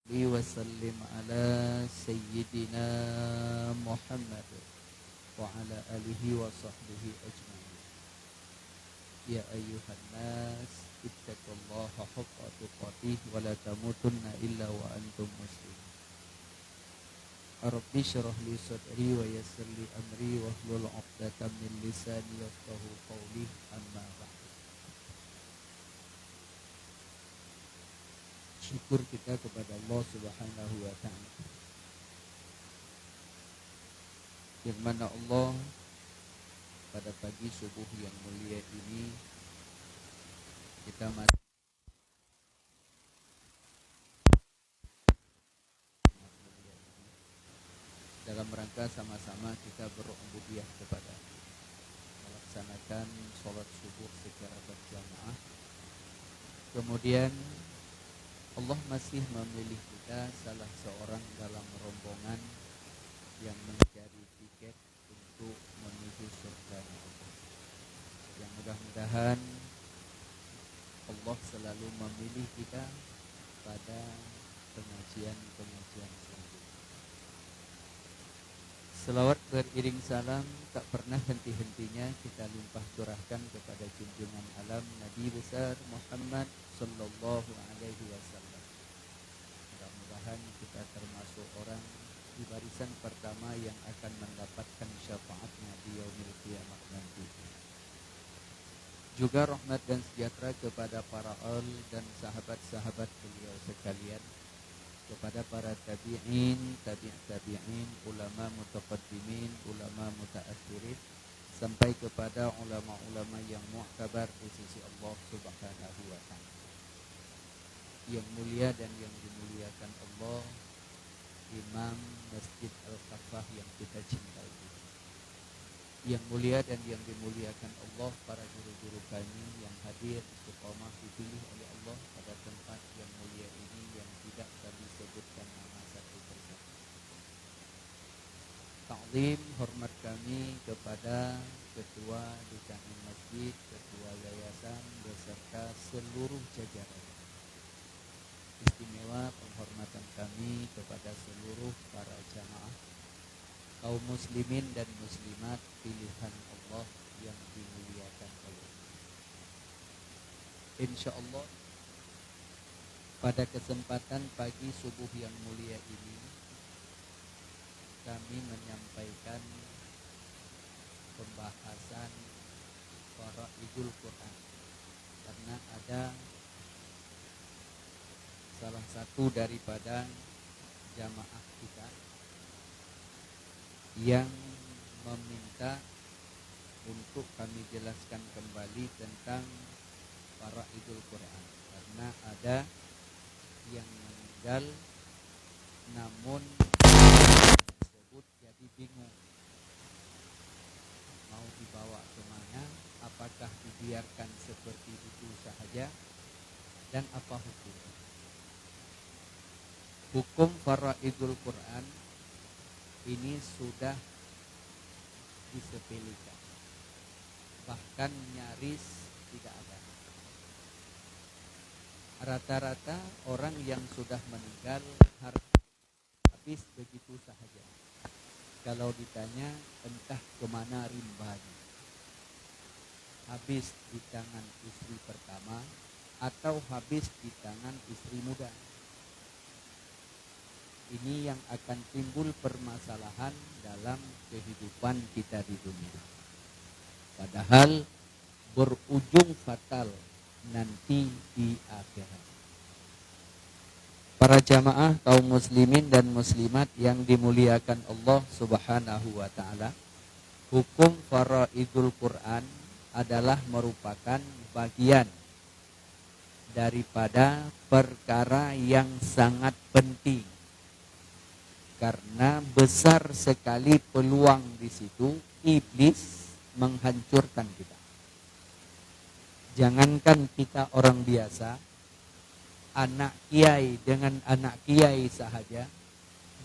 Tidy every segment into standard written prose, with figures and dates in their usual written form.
Salli wa sallim ala sayyidina Muhammad wa ala alihi wa sahbihi ajma'in. Ya ayyuhan nas ittaqullaha haqqa tuqatih wa la tamutunna illa wa antum muslimun. Rabbi syrah li sadri wa yassir li amri wa hlul 'uqdatam min lisani yafqahu qawli, amma ba'd. Syukur kita kepada Allah Subhanahu wa ta'ala, yang mana Allah pada pagi subuh yang mulia ini kita masih dalam rangka sama-sama kita berubudiyah kepada melaksanakan sholat subuh secara berjamaah. Kemudian Allah masih memilih kita salah seorang dalam rombongan yang mencari tiket untuk menuju surga Allah. Yang mudah-mudahan Allah selalu memilih kita pada pengajian-pengajian selanjutnya. Selawat beriring salam tak pernah henti-hentinya kita limpah curahkan kepada junjungan alam Nabi besar Muhammad sallallahu alaihi wasallam. Mudah-mudahan kita termasuk orang di barisan pertama yang akan mendapatkan syafaatnya di yaumil qiyamah nanti. Juga rahmat dan sejahtera kepada para al dan sahabat-sahabat beliau sekalian, kepada para tabi'in, tabi'in, ulama mutaqaddimin, ulama mutaakhirin, sampai kepada ulama-ulama yang mu'tabar di sisi Allah Subhanahu wa ta'ala. Yang mulia dan yang dimuliakan Allah, Imam Masjid Al-Kafah yang kita cintai. Yang mulia dan yang dimuliakan Allah, para guru-guru kami yang hadir istiqomah dipilih oleh Allah pada tempat yang mulia ini yang tidak kami sebutkan nama satu persatu. Ta'zim hormat kami kepada ketua DKM Masjid, ketua yayasan beserta seluruh jajaran. Istimewa penghormatan kami kepada seluruh para jamaah kaum muslimin dan muslimat pilihan Allah yang dimuliakan Allah. Insyaallah pada kesempatan pagi subuh yang mulia ini kami menyampaikan pembahasan Faraidul Quran, karena ada salah satu daripada jamaah kita yang meminta untuk kami jelaskan kembali tentang Faraidul Quran, karena ada yang meninggal namun tersebut jadi bingung mau dibawa kemana, apakah dibiarkan seperti itu sahaja dan apa hukumnya. Hukum Faraidul Quran ini sudah disepelekan, bahkan nyaris tidak ada. Rata-rata orang yang sudah meninggal habis begitu sahaja. Kalau ditanya entah kemana rimbanya, habis di tangan istri pertama atau habis di tangan istri muda. Ini yang akan timbul permasalahan dalam kehidupan kita di dunia. Padahal berujung fatal nanti di akhirat. Para jamaah kaum muslimin dan muslimat yang dimuliakan Allah Subhanahu wa ta'ala, hukum Faraidul Quran adalah merupakan bagian daripada perkara yang sangat penting, karena besar sekali peluang di situ iblis menghancurkan kita. Jangankan kita orang biasa, anak kiai dengan anak kiai sahaja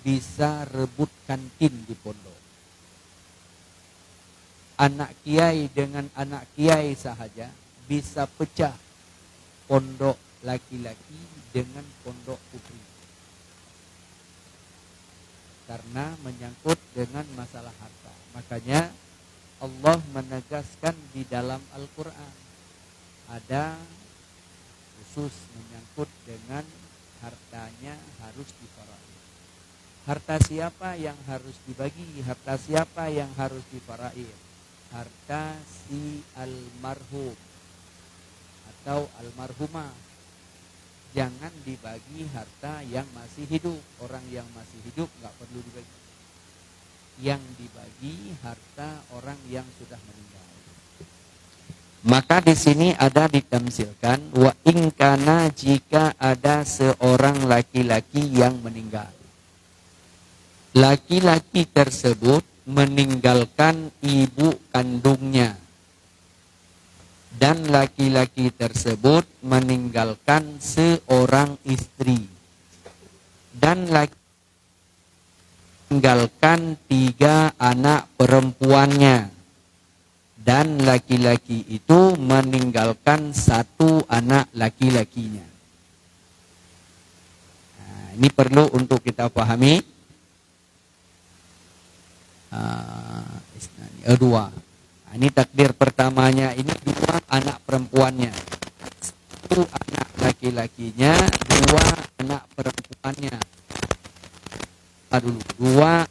bisa rebut kantin di pondok. Anak kiai dengan anak kiai sahaja bisa pecah pondok laki-laki dengan pondok putri. karena menyangkut dengan masalah harta. Makanya Allah menegaskan di dalam Al-Quran ada khusus menyangkut dengan hartanya harus difaraid. Harta siapa yang harus dibagi? Harta siapa yang harus difaraid? Harta si almarhum atau almarhumah. Jangan dibagi harta yang masih hidup. Orang yang masih hidup nggak perlu dibagi. Yang dibagi harta orang yang sudah meninggal. Maka di sini ada ditamsilkan wa in kana jika ada seorang laki-laki yang meninggal. Laki-laki tersebut meninggalkan ibu kandungnya. Dan laki-laki tersebut meninggalkan seorang istri. Dan meninggalkan 3 anak perempuannya. Dan laki-laki itu meninggalkan 1 anak laki-lakinya. Nah, ini perlu untuk kita pahami. Dua. Ini takdir pertamanya, ini 2 anak perempuannya. 1 anak laki-lakinya, 2 anak perempuannya. Dulu 2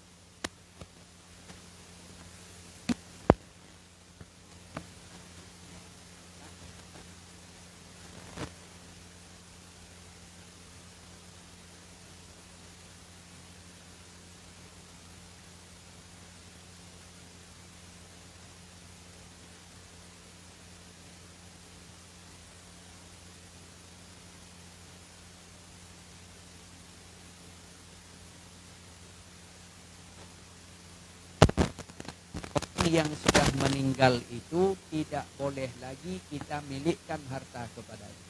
yang sudah meninggal itu tidak boleh lagi kita milikkan harta kepadanya.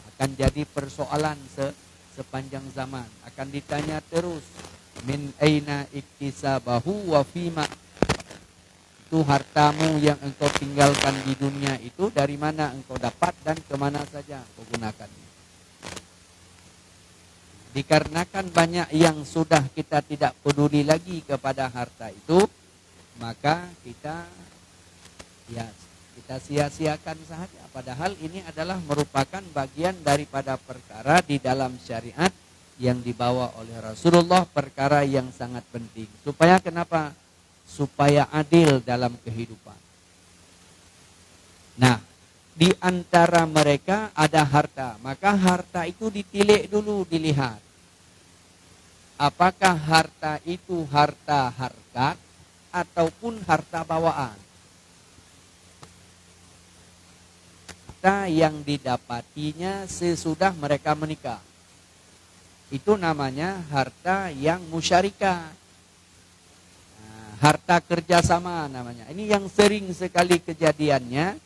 Akan jadi persoalan sepanjang zaman. Akan ditanya terus, min aina iktisabahu wa fima. Itu hartamu yang engkau tinggalkan di dunia itu dari mana engkau dapat dan kemana saja engkau gunakan. Dikarenakan banyak yang sudah kita tidak peduli lagi kepada harta itu, maka kita sia-siakan saja. Padahal ini adalah merupakan bagian daripada perkara di dalam syariat yang dibawa oleh Rasulullah, perkara yang sangat penting. Supaya kenapa? Supaya adil dalam kehidupan. Nah, di antara mereka ada harta, maka harta itu ditilik dulu, dilihat. Apakah harta itu harta harkat ataupun harta bawaan. Harta yang didapatinya sesudah mereka menikah. Itu namanya harta yang musyarikah. Harta kerjasama namanya. Ini yang sering sekali kejadiannya.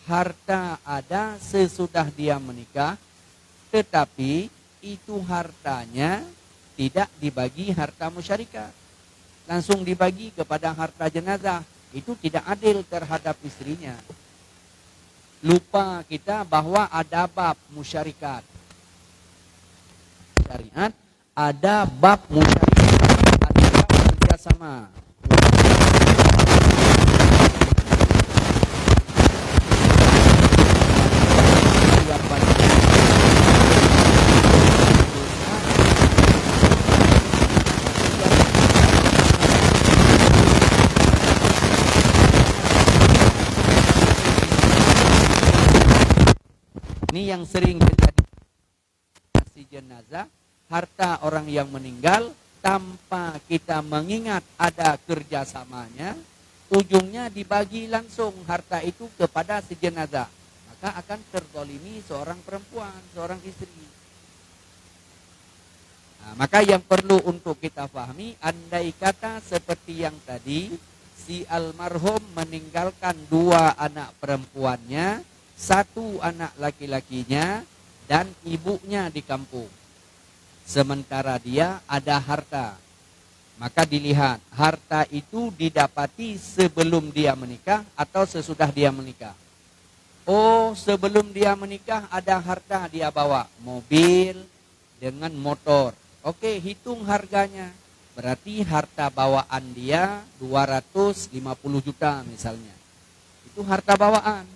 Harta ada sesudah dia menikah, tetapi itu hartanya tidak dibagi harta musyarikah. Langsung dibagi kepada harta jenazah. Itu tidak adil terhadap istrinya. Lupa kita bahwa ada bab musyarikat. Syariat ada bab musyarikat, ada bab kerjasama. Ini yang sering terjadi di jenazah, harta orang yang meninggal tanpa kita mengingat ada kerjasamanya, ujungnya dibagi langsung harta itu kepada si jenazah. Maka akan terzalimi seorang perempuan, seorang istri. Nah, maka yang perlu untuk kita pahami, andai kata seperti yang tadi, si almarhum meninggalkan 2 anak perempuannya, 1 anak laki-lakinya, dan ibunya di kampung. Sementara dia ada harta. Maka dilihat, harta itu didapati sebelum dia menikah atau sesudah dia menikah. Oh, sebelum dia menikah ada harta dia bawa. Mobil dengan motor. Oke, hitung harganya. Berarti harta bawaan dia 250 juta misalnya. Itu harta bawaan.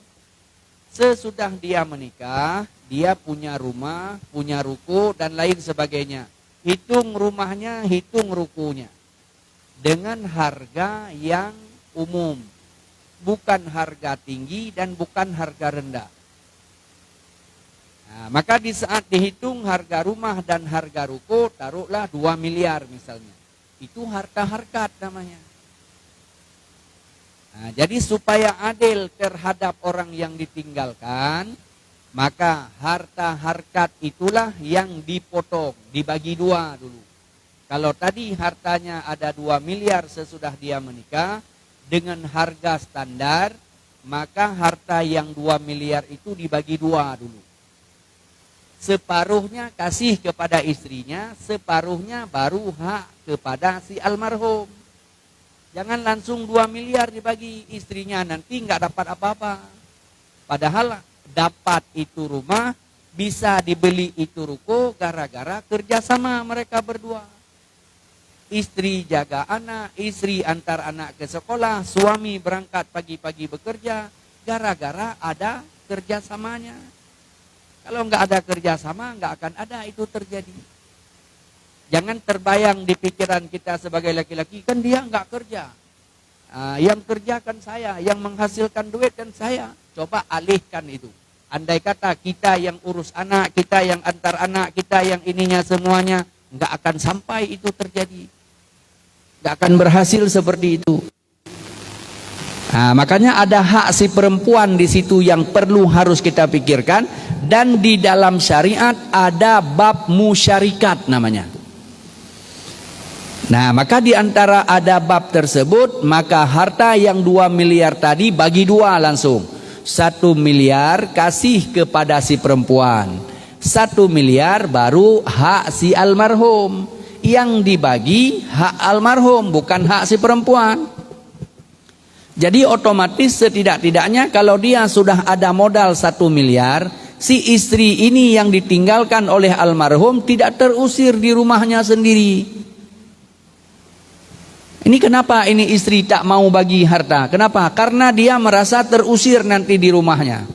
Sesudah dia menikah, dia punya rumah, punya ruko dan lain sebagainya. Hitung rumahnya, hitung rukunya. Dengan harga yang umum. Bukan harga tinggi dan bukan harga rendah. Nah, maka di saat dihitung harga rumah dan harga ruko, taruhlah 2 miliar misalnya. Itu harta harkat namanya. Nah, jadi supaya adil terhadap orang yang ditinggalkan, maka harta harkat itulah yang dipotong, dibagi dua dulu. Kalau tadi hartanya ada 2 miliar sesudah dia menikah, dengan harga standar, maka harta yang 2 miliar itu dibagi dua dulu. Separuhnya kasih kepada istrinya, separuhnya baru hak kepada si almarhum. Jangan langsung 2 miliar dibagi istrinya, nanti nggak dapat apa-apa. Padahal dapat itu rumah, bisa dibeli itu ruko gara-gara kerjasama mereka berdua. Istri jaga anak, istri antar anak ke sekolah, suami berangkat pagi-pagi bekerja, gara-gara ada kerjasamanya. Kalau nggak ada kerjasama, nggak akan ada itu terjadi. Jangan terbayang di pikiran kita sebagai laki-laki, kan dia nggak kerja. Yang kerja kan saya, yang menghasilkan duit kan saya. Coba alihkan itu. Andai kata kita yang urus anak, kita yang antar anak, kita yang ininya semuanya, nggak akan sampai itu terjadi. Nggak akan berhasil seperti itu. Makanya ada hak si perempuan di situ yang perlu harus kita pikirkan. Dan di dalam syariat ada bab musyarikat namanya. Nah, maka di antara ada bab tersebut, maka harta yang 2 miliar tadi bagi dua langsung. 1 miliar kasih kepada si perempuan. 1 miliar baru hak si almarhum. Yang dibagi hak almarhum, bukan hak si perempuan. Jadi otomatis setidak-tidaknya kalau dia sudah ada modal 1 miliar, si istri ini yang ditinggalkan oleh almarhum tidak terusir di rumahnya sendiri. Ini kenapa ini istri tak mau bagi harta? Kenapa? Karena dia merasa terusir nanti di rumahnya.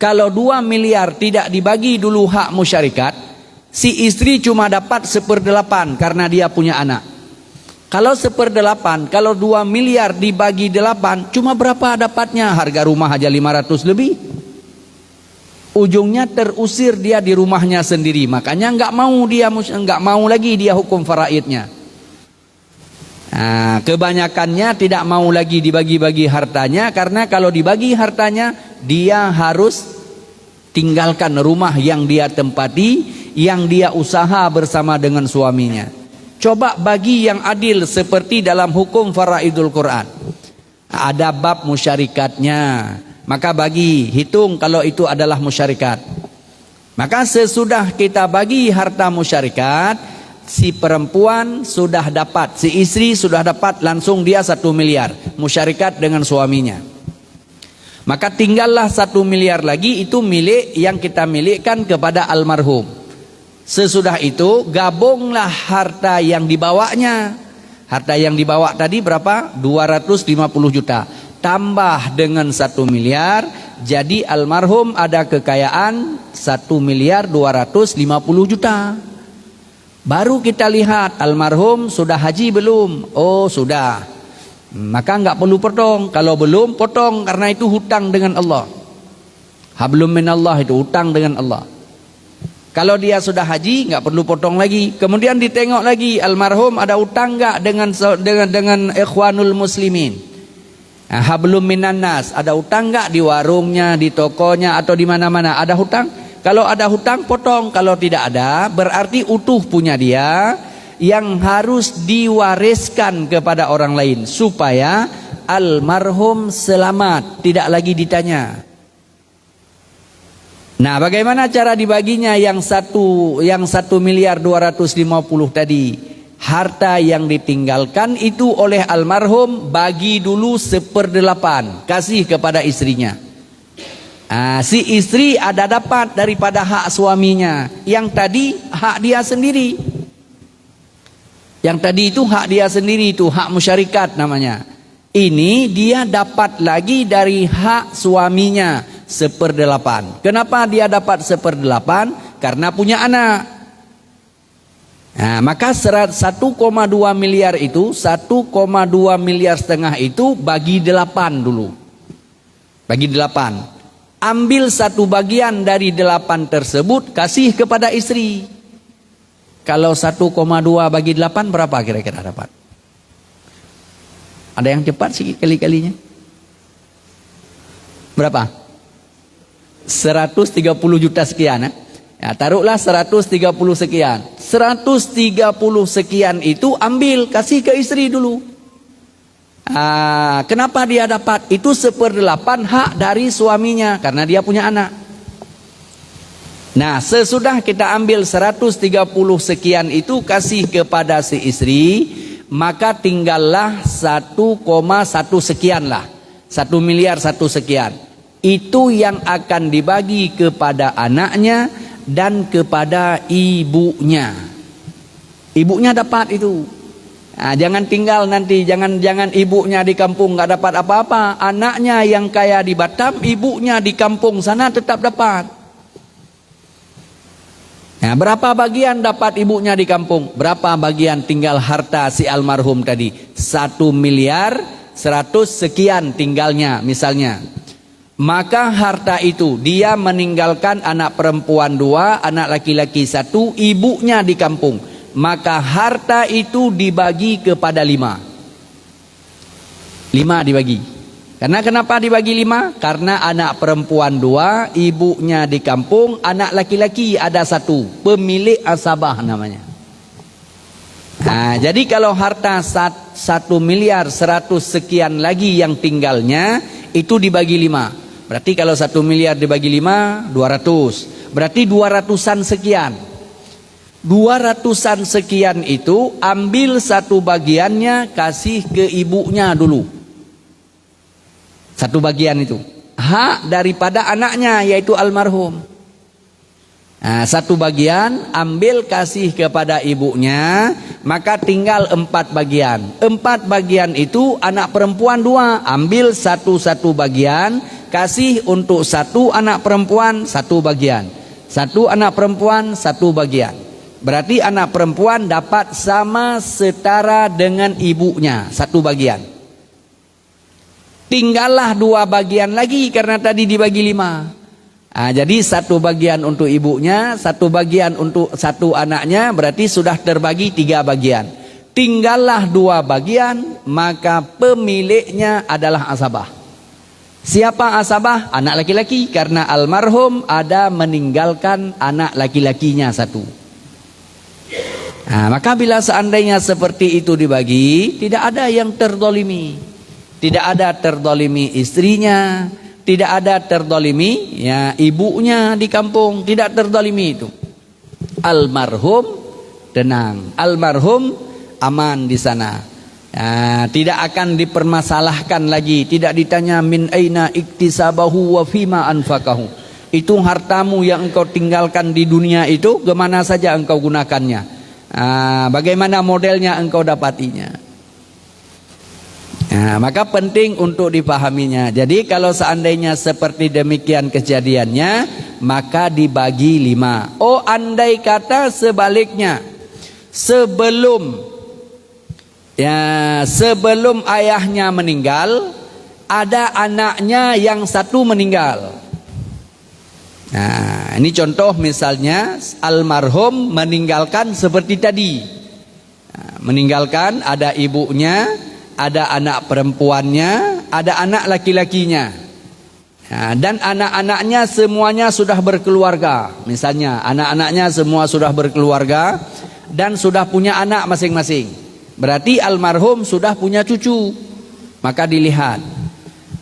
Kalau 2 miliar tidak dibagi dulu hak musyarikat, si istri cuma dapat 1/8 karena dia punya anak. Kalau 1/8, kalau 2 miliar dibagi 8, cuma berapa dapatnya? Harga rumah aja 500 lebih. Ujungnya terusir dia di rumahnya sendiri. Makanya nggak mau lagi dia hukum faraidnya. Kebanyakannya tidak mau lagi dibagi-bagi hartanya, karena kalau dibagi hartanya dia harus tinggalkan rumah yang dia tempati, yang dia usaha bersama dengan suaminya. Coba bagi yang adil seperti dalam hukum faraidul Quran. Ada bab musyarikatnya. Maka bagi, hitung kalau itu adalah musyarikat. Maka sesudah kita bagi harta musyarikat, si perempuan sudah dapat, si istri sudah dapat langsung dia 1 miliar musyarikat dengan suaminya. Maka tinggallah 1 miliar lagi, itu milik yang kita milikkan kepada almarhum. Sesudah itu gabunglah harta yang dibawanya. Harta yang dibawa tadi berapa? 250 juta. Tambah dengan 1 miliar, jadi almarhum ada kekayaan 1 miliar 250 juta. Baru kita lihat almarhum sudah haji belum? Oh sudah. Maka nggak perlu potong. Kalau belum, potong, karena itu hutang dengan Allah. Hablum minallah, itu hutang dengan Allah. Kalau dia sudah haji, nggak perlu potong lagi. Kemudian ditengok lagi, almarhum ada hutang nggak dengan ikhwanul muslimin? Hablum minan nas, ada hutang nggak di warungnya, di tokonya, atau di mana-mana? Ada hutang? Kalau ada hutang, potong. Kalau tidak ada, berarti utuh punya dia, yang harus diwariskan kepada orang lain, supaya almarhum selamat, tidak lagi ditanya. Nah, bagaimana cara dibaginya yang 1 miliar 250 tadi? Harta yang ditinggalkan itu oleh almarhum bagi dulu 1/8, kasih kepada istrinya. Si istri ada dapat daripada hak suaminya, yang tadi hak dia sendiri. Yang tadi itu hak dia sendiri, itu hak musyarikat namanya. Ini dia dapat lagi dari hak suaminya 1/8. Kenapa dia dapat 1/8? Karena punya anak. Nah, maka 1,2 miliar itu, 1,2 miliar setengah itu bagi 8 dulu. Bagi 8. Ambil satu bagian dari 8 tersebut, kasih kepada istri. Kalau 1,2 bagi 8 berapa kira-kira dapat? Ada yang cepat sih kali-kalinya? Berapa? 130 juta sekian. Ya, taruhlah 130 sekian. 130 sekian itu ambil, kasih ke istri dulu. Kenapa dia dapat? Itu 1/8 hak dari suaminya, karena dia punya anak. Nah, sesudah kita ambil 130 sekian itu kasih kepada si istri, maka tinggallah 1,1 sekian lah. 1 miliar 1 sekian. Itu yang akan dibagi kepada anaknya dan kepada ibunya. Ibunya dapat itu. Nah, jangan tinggal nanti, jangan ibunya di kampung nggak dapat apa-apa. Anaknya yang kaya di Batam, ibunya di kampung sana tetap dapat. Nah, berapa bagian dapat ibunya di kampung? Berapa bagian tinggal harta si almarhum tadi? 1 miliar 100 sekian tinggalnya misalnya. Maka harta itu dia meninggalkan anak perempuan 2, anak laki-laki 1, ibunya di kampung. Maka harta itu dibagi kepada 5. 5 dibagi. Karena kenapa dibagi 5? Karena anak perempuan 2, ibunya di kampung, anak laki-laki ada 1, pemilik asabah namanya. Nah, jadi kalau harta 1 miliar 100 sekian lagi yang tinggalnya itu dibagi 5. Berarti kalau 1 miliar dibagi 5, 200. Berarti 200-an sekian. 200-an sekian itu ambil satu bagiannya, kasih ke ibunya dulu. Satu bagian itu. Hak daripada anaknya, yaitu almarhum. Nah, satu bagian ambil kasih kepada ibunya, maka tinggal 4 bagian. 4 bagian itu anak perempuan 2, ambil satu bagian, kasih untuk 1 anak perempuan 1 bagian. 1 anak perempuan 1 bagian. Berarti anak perempuan dapat sama setara dengan ibunya 1 bagian. Tinggallah 2 bagian lagi karena tadi dibagi 5. Jadi 1 bagian untuk ibunya, 1 bagian untuk 1 anaknya, berarti sudah terbagi 3 bagian. Tinggallah 2 bagian, maka pemiliknya adalah asabah. Siapa asabah? Anak laki-laki, karena almarhum ada meninggalkan anak laki-lakinya 1. Maka bila seandainya seperti itu dibagi, tidak ada yang terdolimi. Tidak ada terdolimi istrinya, tidak ada terdolimi ya ibunya di kampung, tidak terdolimi itu. Almarhum tenang, almarhum aman di sana. Tidak akan dipermasalahkan lagi, tidak ditanya min aina iktisabahu wa fima anfaqahu. Itu hartamu yang engkau tinggalkan di dunia itu, kemana saja engkau gunakannya, bagaimana modelnya engkau dapatinya. Maka penting untuk dipahaminya. Jadi kalau seandainya seperti demikian kejadiannya, maka dibagi 5. Oh, andai kata sebaliknya, sebelum ayahnya meninggal, ada anaknya yang 1 meninggal. Nah, ini contoh misalnya almarhum meninggalkan seperti tadi. Meninggalkan ada ibunya, ada anak perempuannya, ada anak laki-lakinya. Dan anak-anaknya semuanya sudah berkeluarga. Misalnya anak-anaknya semua sudah berkeluarga dan sudah punya anak masing-masing. Berarti almarhum sudah punya cucu. Maka dilihat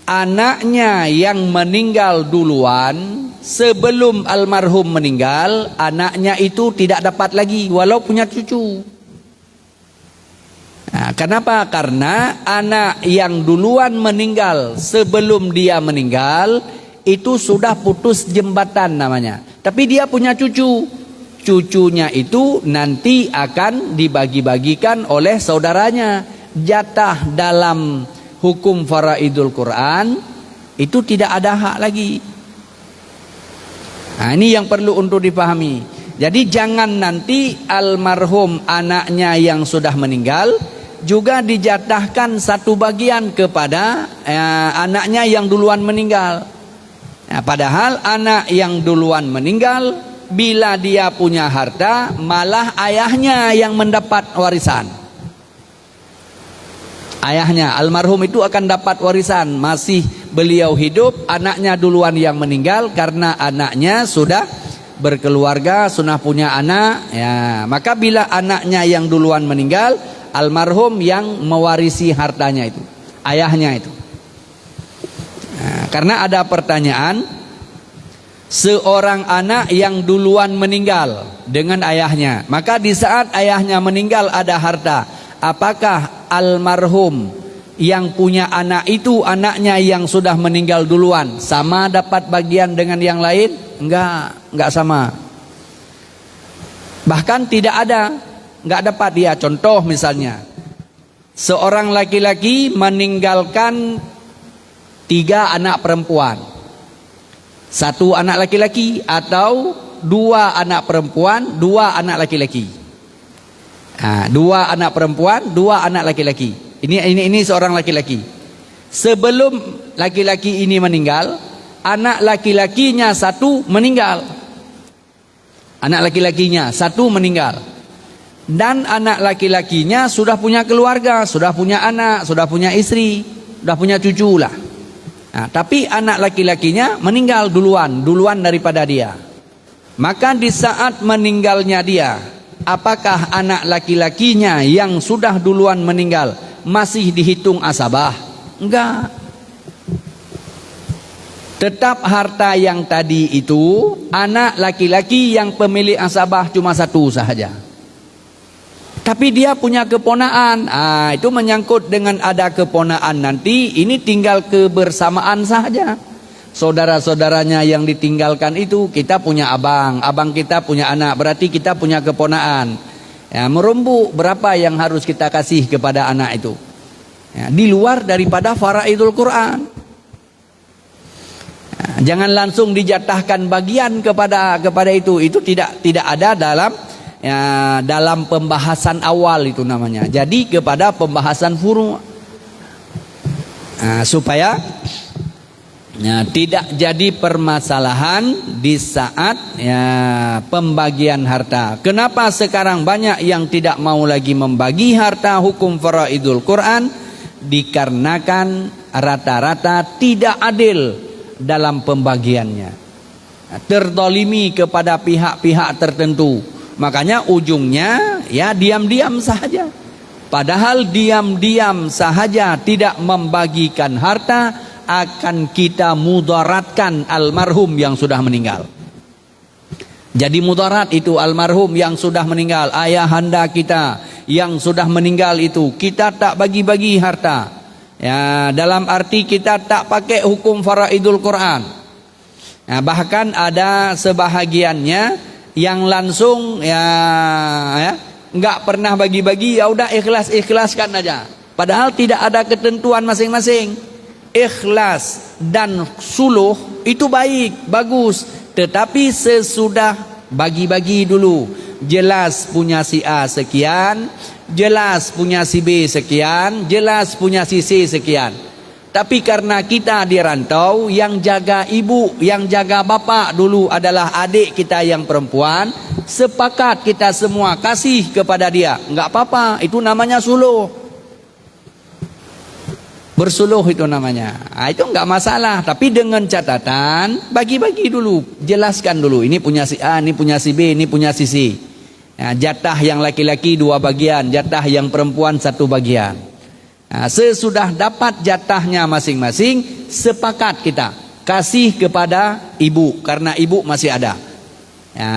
anaknya yang meninggal duluan, sebelum almarhum meninggal, anaknya itu tidak dapat lagi walau punya cucu. Kenapa? Karena anak yang duluan meninggal sebelum dia meninggal itu sudah putus jembatan namanya. Tapi dia punya cucu. cucunya itu nanti akan dibagi-bagikan oleh saudaranya. Jatah dalam hukum faraidul Quran itu tidak ada hak lagi. Nah, ini yang perlu untuk dipahami. Jadi jangan nanti almarhum anaknya yang sudah meninggal juga dijatahkan satu bagian kepada anaknya yang duluan meninggal. Nah, padahal anak yang duluan meninggal, bila dia punya harta, malah ayahnya yang mendapat warisan. Ayahnya, almarhum itu akan dapat warisan. Masih beliau hidup, anaknya duluan yang meninggal, karena anaknya sudah berkeluarga, sudah punya anak. Ya, maka bila anaknya yang duluan meninggal, almarhum yang mewarisi hartanya itu, ayahnya itu. Nah, karena ada pertanyaan, seorang anak yang duluan meninggal dengan ayahnya, maka di saat ayahnya meninggal ada harta, apakah almarhum yang punya anak itu, anaknya yang sudah meninggal duluan, sama dapat bagian dengan yang lain? Enggak sama. Bahkan enggak dapat dia. Contoh misalnya, seorang laki-laki meninggalkan 3 anak perempuan, 1 anak laki-laki, atau 2 anak perempuan, 2 anak laki-laki. 2 anak perempuan, 2 anak laki-laki. Ini seorang laki-laki. Sebelum laki-laki ini meninggal, anak laki-lakinya 1 meninggal. Anak laki-lakinya 1 meninggal. Dan anak laki-lakinya sudah punya keluarga, sudah punya anak, sudah punya istri, sudah punya cucu lah. Nah, tapi anak laki-lakinya meninggal duluan daripada dia. Maka di saat meninggalnya dia, apakah anak laki-lakinya yang sudah duluan meninggal masih dihitung asabah? Enggak. Tetap harta yang tadi itu, anak laki-laki yang pemilik asabah cuma 1 sahaja. Tapi dia punya keponaan. Itu menyangkut dengan ada keponaan nanti, ini tinggal kebersamaan saja. Saudara-saudaranya yang ditinggalkan itu, kita punya abang kita punya anak, berarti kita punya keponaan. Ya, merumbuk berapa yang harus kita kasih kepada anak itu. Ya, di luar daripada faraidul Quran. Ya, jangan langsung dijatahkan bagian kepada itu. Itu tidak ada dalam pembahasan awal itu namanya. Jadi kepada pembahasan furu'. Supaya tidak jadi permasalahan di saat pembagian harta. Kenapa sekarang banyak yang tidak mau lagi membagi harta hukum faraidul Quran? Dikarenakan rata-rata tidak adil dalam pembagiannya, terdolimi kepada pihak-pihak tertentu. Makanya ujungnya diam-diam saja. Padahal diam-diam sahaja tidak membagikan harta akan kita mudaratkan almarhum yang sudah meninggal. Jadi mudarat itu almarhum yang sudah meninggal, ayahanda kita yang sudah meninggal itu, kita tak bagi-bagi harta. Ya, dalam arti kita tak pakai hukum faraidul Quran. Nah, bahkan ada sebahagiannya yang langsung enggak pernah bagi-bagi, ya udah ikhlaskan aja. Padahal tidak ada ketentuan masing-masing. Ikhlas dan suluh itu baik, bagus, tetapi sesudah bagi-bagi dulu, jelas punya si A sekian, jelas punya si B sekian, jelas punya si C sekian. Tapi karena kita di rantau, yang jaga ibu, yang jaga bapak dulu adalah adik kita yang perempuan, sepakat kita semua kasih kepada dia, enggak apa-apa, itu namanya suluh. Bersuluh itu namanya. Itu enggak masalah, tapi dengan catatan bagi-bagi dulu, jelaskan dulu, ini punya si A, ini punya si B, ini punya si C. Jatah yang laki-laki 2 bagian, jatah yang perempuan 1 bagian. Sesudah dapat jatahnya masing-masing, sepakat kita kasih kepada ibu, karena ibu masih ada.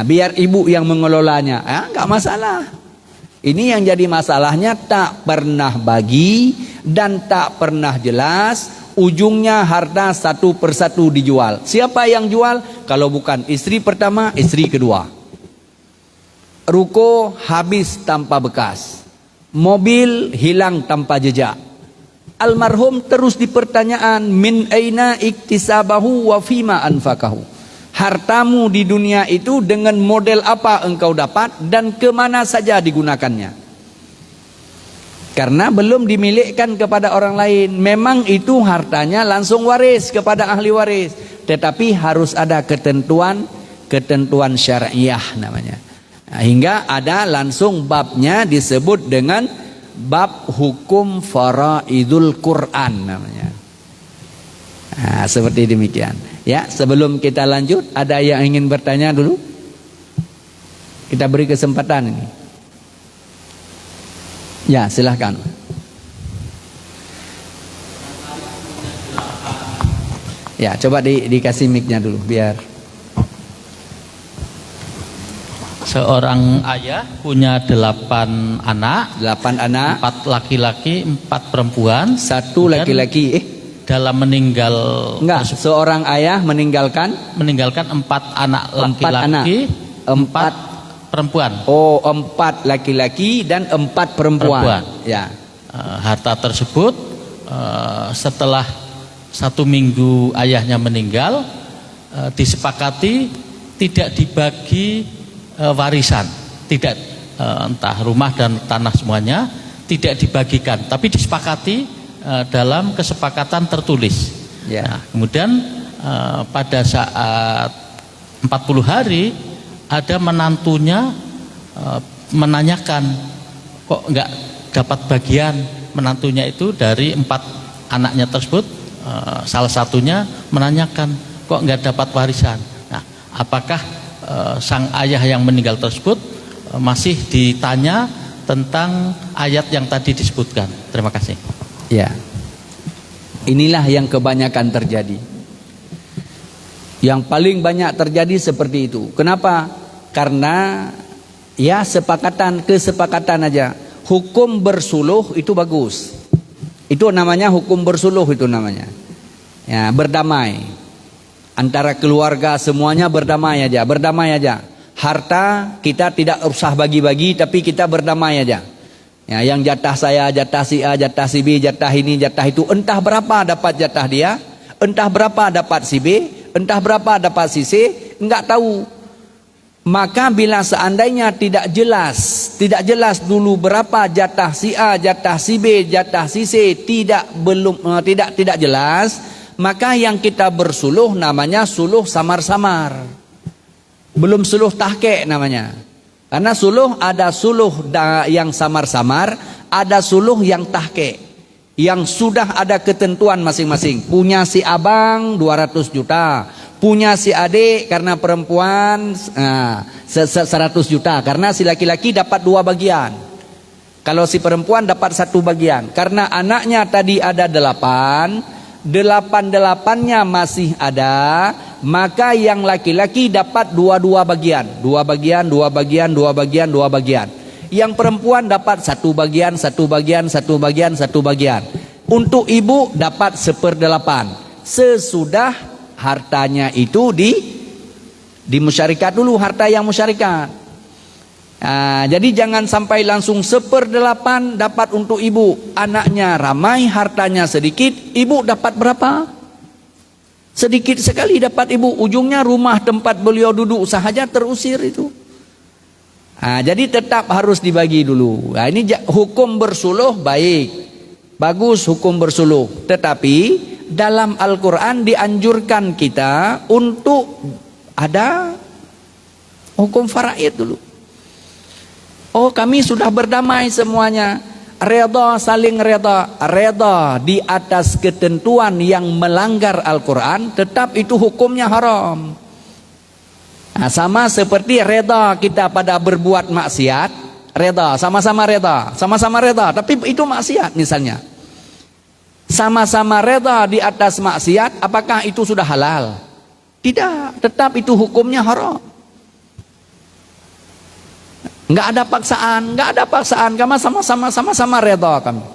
Biar ibu yang mengelolanya, enggak masalah. Ini yang jadi masalahnya, tak pernah bagi dan tak pernah jelas. Ujungnya harta 1 persatu dijual. Siapa yang jual? Kalau bukan istri pertama, istri kedua. ruko habis tanpa bekas, mobil hilang tanpa jejak. Almarhum terus dipertanyaan, min aina iktisabahu wa fima anfakahu. Hartamu di dunia itu dengan model apa engkau dapat dan kemana saja digunakannya. Karena belum dimilikkan kepada orang lain. Memang itu hartanya langsung waris kepada ahli waris, tetapi harus ada ketentuan syariah namanya. Nah, hingga ada langsung babnya disebut dengan bab hukum faraidul Quran namanya. Nah, seperti demikian. Ya, sebelum kita lanjut, ada yang ingin bertanya dulu? Kita beri kesempatan ini. Ya, silahkan. Ya, coba dikasih mic-nya dulu biar. Seorang ayah punya 8 anak, 4 laki-laki, 4 perempuan. 1 laki-laki. Dalam meninggal, enggak, seorang ayah meninggalkan 4 anak laki-laki, 4 perempuan. Oh, 4 laki-laki dan 4 perempuan. Ya. Harta tersebut setelah 1 minggu ayahnya meninggal, disepakati tidak dibagi warisan, tidak entah rumah dan tanah semuanya tidak dibagikan, tapi disepakati dalam kesepakatan tertulis. Ya. Nah, kemudian pada saat 40 hari ada menantunya menanyakan, kok enggak dapat bagian. Menantunya itu dari 4 anaknya tersebut, salah satunya menanyakan, kok enggak dapat warisan. Nah, apakah sang ayah yang meninggal tersebut masih ditanya tentang ayat yang tadi disebutkan? Terima kasih. Ya. Inilah yang kebanyakan terjadi. Yang paling banyak terjadi seperti itu. Kenapa? Karena ya kesepakatan aja. Hukum bersuluh itu bagus. Itu namanya hukum bersuluh itu namanya. Ya, berdamai. Antara keluarga semuanya berdamai aja. Harta kita tidak usah bagi-bagi, tapi kita berdamai aja. Ya, yang jatah saya, jatah si A, jatah si B, jatah ini, jatah itu, entah berapa dapat jatah dia, entah berapa dapat si B, entah berapa dapat si C, enggak tahu. Maka bila seandainya tidak jelas dulu berapa jatah si A, jatah si B, jatah si C, tidak jelas, maka yang kita bersuluh namanya suluh samar-samar. Belum suluh tahqiq namanya. Karena suluh ada suluh yang samar-samar, ada suluh yang tahqiq, yang sudah ada ketentuan masing-masing. Punya si abang 200 juta, punya si adik karena perempuan 100 juta, karena si laki-laki dapat 2 bagian. Kalau si perempuan dapat 1 bagian. Karena anaknya tadi ada 8-nya masih ada, maka yang laki-laki dapat 2 bagian. 2 bagian. Yang perempuan dapat 1 bagian. Untuk ibu dapat 1/8. Sesudah hartanya itu dimusyarikat dulu, harta yang musyarikat. Jadi jangan sampai langsung 1/8 dapat untuk ibu. Anaknya ramai, hartanya sedikit, ibu dapat berapa? Sedikit sekali dapat ibu. Ujungnya rumah tempat beliau duduk sahaja terusir itu. Jadi tetap harus dibagi dulu. Ini hukum bersuluh baik, bagus hukum bersuluh. Tetapi dalam Al-Quran dianjurkan kita untuk ada hukum faraid dulu. Oh, kami sudah berdamai semuanya, reda, saling reda di atas ketentuan yang melanggar Al-Quran, tetap itu hukumnya haram. Sama seperti reda kita pada berbuat maksiat, sama-sama reda, tapi itu maksiat misalnya. Sama-sama reda di atas maksiat, apakah itu sudah halal? Tidak, tetap itu hukumnya haram. Enggak ada paksaan, kami sama-sama reda kami.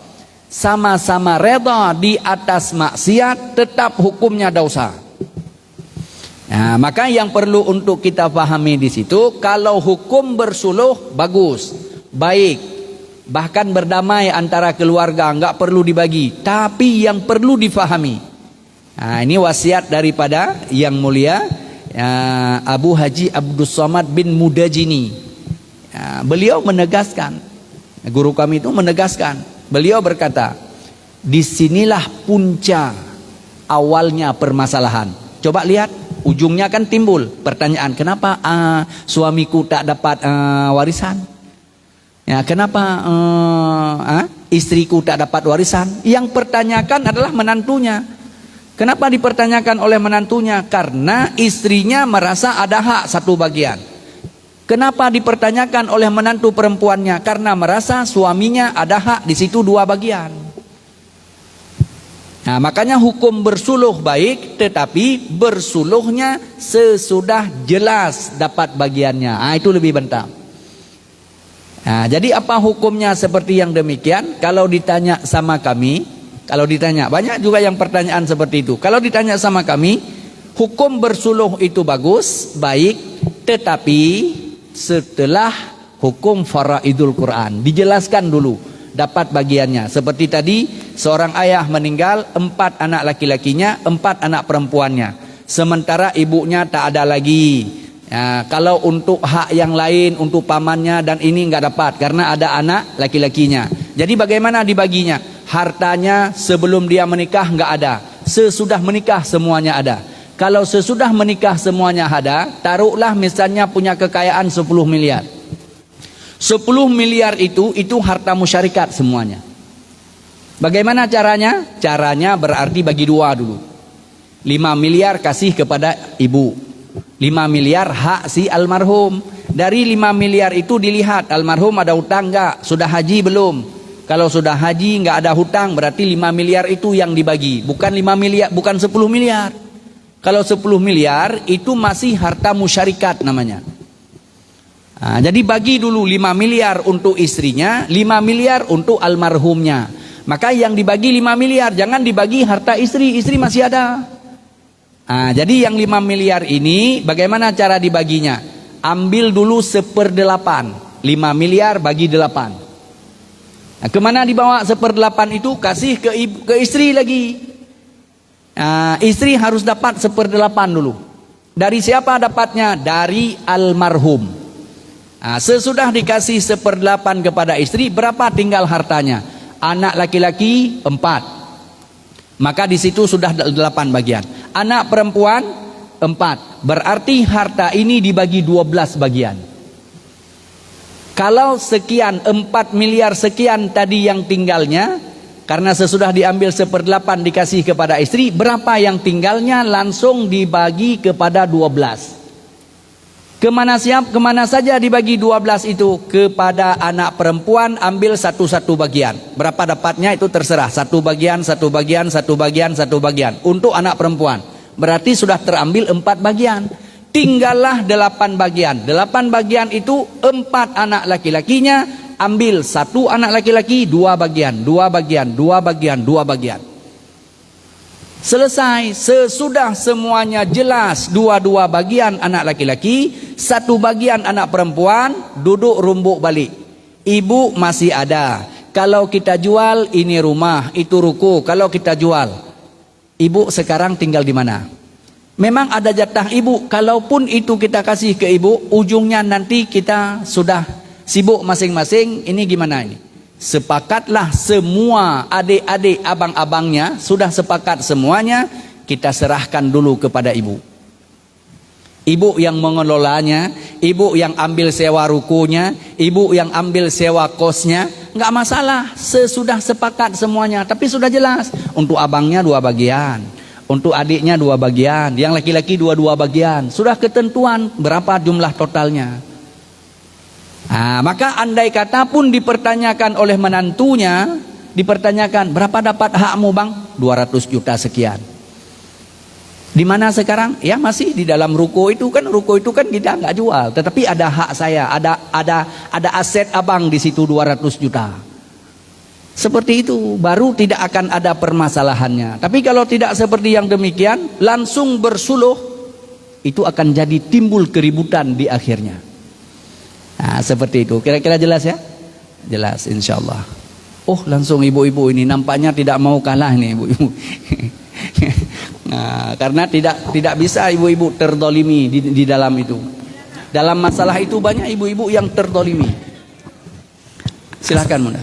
Sama-sama reda di atas maksiat, tetap hukumnya dosa. Nah, maka yang perlu untuk kita pahami di situ, kalau hukum bersuluh bagus, baik, bahkan berdamai antara keluarga, enggak perlu dibagi. Tapi yang perlu difahami, nah, ini wasiat daripada yang mulia Abu Haji Abdus Somad bin Mudajini. Beliau menegaskan, guru kami itu menegaskan, beliau berkata, disinilah punca awalnya permasalahan. Coba lihat, ujungnya kan timbul pertanyaan, kenapa suamiku tak dapat warisan? Ya, kenapa istriku tak dapat warisan? Yang pertanyakan adalah menantunya. Kenapa dipertanyakan oleh menantunya? Karena istrinya merasa ada hak satu bagian. Kenapa dipertanyakan oleh menantu perempuannya? Karena merasa suaminya ada hak di situ 2 bagian. Nah, makanya hukum bersuluh baik, tetapi bersuluhnya sesudah jelas dapat bagiannya. Nah, itu lebih bentang. Nah, jadi apa hukumnya seperti yang demikian? Kalau ditanya sama kami, kalau ditanya, banyak juga yang pertanyaan seperti itu. Kalau ditanya sama kami, hukum bersuluh itu bagus, baik, tetapi setelah hukum faraidul Quran dijelaskan dulu dapat bagiannya. Seperti tadi, seorang ayah meninggal, 4 anak laki-lakinya, 4 anak perempuannya. Sementara ibunya tak ada lagi. Ya, kalau untuk hak yang lain, untuk pamannya dan ini enggak dapat karena ada anak laki-lakinya. Jadi bagaimana dibaginya? Hartanya sebelum dia menikah enggak ada. Sesudah menikah semuanya ada. Kalau sesudah menikah semuanya ada, taruhlah misalnya punya kekayaan 10 miliar. 10 miliar itu harta musyarikat semuanya. Bagaimana caranya? Caranya berarti bagi 2 dulu. 5 miliar kasih kepada ibu. 5 miliar hak si almarhum. Dari 5 miliar itu dilihat almarhum ada hutang enggak? Sudah haji belum? Kalau sudah haji enggak ada hutang, berarti 5 miliar itu yang dibagi. Bukan 5 miliar, bukan 10 miliar. Kalau 10 miliar itu masih harta musyarikat namanya. Nah, jadi bagi dulu 5 miliar untuk istrinya, 5 miliar untuk almarhumnya. Maka yang dibagi 5 miliar, jangan dibagi harta istri, istri masih ada. Nah, jadi yang 5 miliar ini bagaimana cara dibaginya? Ambil dulu 1/8, 5 miliar bagi 8. Nah, kemana dibawa 1/8 itu? Kasih ke istri lagi. Nah, istri harus dapat 1/8 dulu. Dari siapa dapatnya? Dari almarhum. Nah, sesudah dikasih 1/8 kepada istri, berapa tinggal hartanya? Anak laki-laki 4. Maka di situ sudah 8 bagian. Anak perempuan 4. Berarti harta ini dibagi 12 bagian. Kalau sekian 4 miliar sekian tadi yang tinggalnya, karena sesudah diambil 1/8 dikasih kepada istri, berapa yang tinggalnya langsung dibagi kepada 12. Kemana saja dibagi 12 itu? Kepada anak perempuan ambil satu-satu bagian. Berapa dapatnya itu terserah. 1 bagian, 1 bagian, 1 bagian, 1 bagian. Untuk anak perempuan. Berarti sudah terambil 4 bagian. Tinggallah 8 bagian. 8 bagian itu 4 anak laki-lakinya. Ambil 1 anak laki-laki, 2 bagian, 2 bagian, 2 bagian, 2 bagian. Selesai. Sesudah semuanya jelas 2 bagian anak laki-laki, 1 bagian anak perempuan, duduk rumbuk balik. Ibu masih ada. Kalau kita jual ini rumah, itu ruko. Kalau kita jual, ibu sekarang tinggal di mana? Memang ada jatah ibu. Kalaupun itu kita kasih ke ibu, ujungnya nanti kita sudah sibuk masing-masing. Ini gimana ini? Sepakatlah semua adik-adik abang-abangnya, sudah sepakat semuanya, kita serahkan dulu kepada ibu. Ibu yang mengelolanya, ibu yang ambil sewa rukunya, ibu yang ambil sewa kosnya, nggak masalah. Sesudah sepakat semuanya, tapi sudah jelas. Untuk abangnya 2 bagian, untuk adiknya 2 bagian, yang laki-laki 2 bagian. Sudah ketentuan berapa jumlah totalnya. Nah, maka andai kata pun dipertanyakan oleh menantunya, dipertanyakan berapa dapat hakmu bang? 200 juta sekian. Di mana sekarang? Ya masih di dalam ruko itu kan kita nggak jual, tetapi ada hak saya, ada aset abang di situ 200 juta. Seperti itu baru tidak akan ada permasalahannya. Tapi kalau tidak seperti yang demikian, langsung bersuluh, itu akan jadi timbul keributan di akhirnya. Nah, seperti itu. Kira-kira jelas ya? Jelas insyaallah. Oh, langsung ibu-ibu ini nampaknya tidak mau kalah nih ibu-ibu. Nah, karena tidak bisa ibu-ibu terdolimi di dalam itu. Dalam masalah itu banyak ibu-ibu yang terdolimi. Silakan Bunda.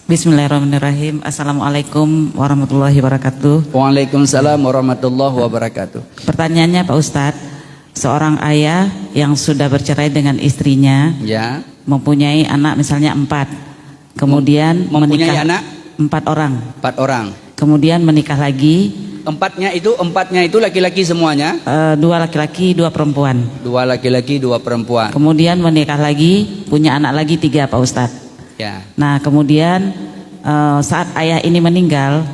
Bismillahirrahmanirrahim. Assalamualaikum warahmatullahi wabarakatuh. Waalaikumsalam warahmatullahi wabarakatuh. Pertanyaannya Pak Ustadz, seorang ayah yang sudah bercerai dengan istrinya, Ya. mempunyai anak misalnya 4, kemudian Mempunyai menikah anak 4 orang, 4 orang. kemudian menikah lagi, Empatnya itu laki-laki semuanya. 2 laki-laki 2 perempuan, 2 laki-laki 2 perempuan. kemudian menikah lagi, punya anak lagi 3 Pak Ustadz. Ya. Nah kemudian saat ayah ini meninggal,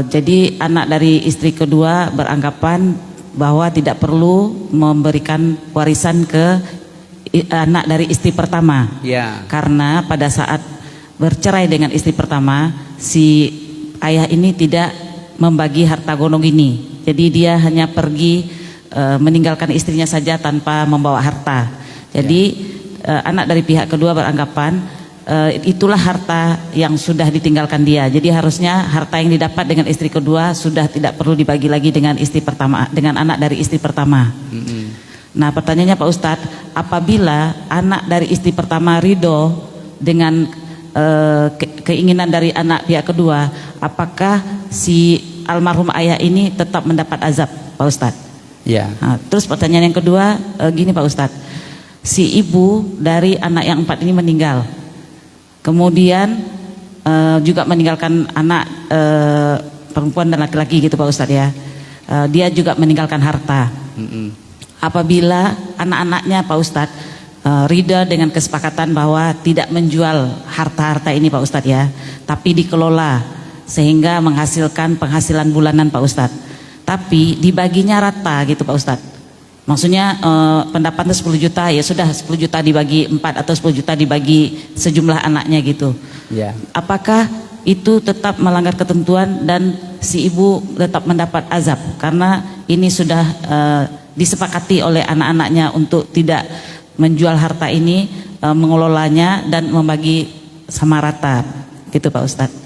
jadi anak dari istri kedua beranggapan bahwa tidak perlu memberikan warisan ke anak dari istri pertama. Ya. Karena pada saat bercerai dengan istri pertama, si ayah ini tidak membagi harta gonong ini. Jadi dia hanya pergi meninggalkan istrinya saja tanpa membawa harta. Jadi anak dari pihak kedua beranggapan itulah harta yang sudah ditinggalkan dia. Jadi harusnya harta yang didapat dengan istri kedua sudah tidak perlu dibagi lagi dengan istri pertama, dengan anak dari istri pertama. Nah pertanyaannya Pak Ustadz, apabila anak dari istri pertama ridho dengan keinginan dari anak pihak kedua, apakah si almarhum ayah ini tetap mendapat azab Pak Ustadz? Ya. Nah, terus pertanyaan yang kedua, gini Pak Ustadz, si ibu dari anak yang 4 ini meninggal, kemudian juga meninggalkan anak perempuan dan laki-laki gitu Pak Ustadz ya. Dia juga meninggalkan harta. Apabila anak-anaknya Pak Ustadz ridha dengan kesepakatan bahwa tidak menjual harta-harta ini Pak Ustadz ya, tapi dikelola sehingga menghasilkan penghasilan bulanan Pak Ustadz, tapi dibaginya rata gitu Pak Ustadz. Maksudnya pendapatnya 10 juta, ya sudah 10 juta dibagi 4 atau 10 juta dibagi sejumlah anaknya gitu. Ya. Apakah itu tetap melanggar ketentuan dan si ibu tetap mendapat azab karena ini sudah disepakati oleh anak-anaknya untuk tidak menjual harta ini, mengelolanya dan membagi sama rata gitu Pak Ustadz.